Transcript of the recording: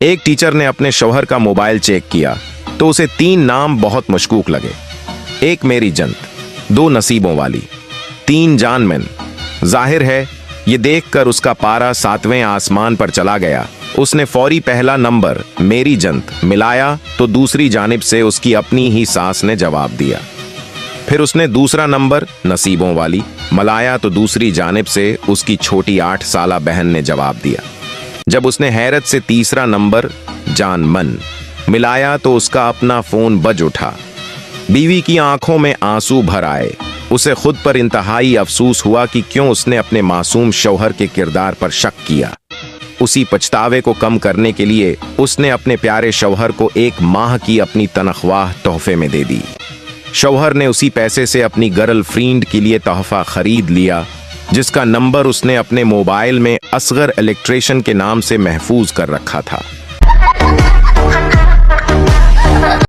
एक टीचर ने अपने शौहर का मोबाइल चेक किया तो उसे 3 नाम बहुत मशकूक लगे। 1 मेरी जंत, 2 नसीबों वाली, 3 जानमैन। जाहिर है ये देखकर उसका पारा 7वें आसमान पर चला गया। उसने फौरी पहला नंबर मेरी जंत मिलाया तो दूसरी जानिब से उसकी अपनी ही सास ने जवाब दिया। फिर उसने दूसरा नंबर नसीबों वाली मिलाया तो दूसरी जानिब से उसकी छोटी 8 साला बहन ने जवाब दिया। जब उसने हैरत से तीसरा नंबर जानमन मिलाया तो उसका अपना फोन बज उठा। बीवी की आंखों में आंसू भर आए। उसे खुद पर इंतहाई अफसोस हुआ कि क्यों उसने अपने मासूम शौहर के किरदार पर शक किया। उसी पछतावे को कम करने के लिए उसने अपने प्यारे शौहर को 1 माह की अपनी तनख्वाह तोहफे में दे दी। शौहर ने उसी पैसे से अपनी गर्लफ्रेंड के लिए तोहफा खरीद लिया, जिसका नंबर उसने अपने मोबाइल में असगर इलेक्ट्रिशियन के नाम से महफूज कर रखा था।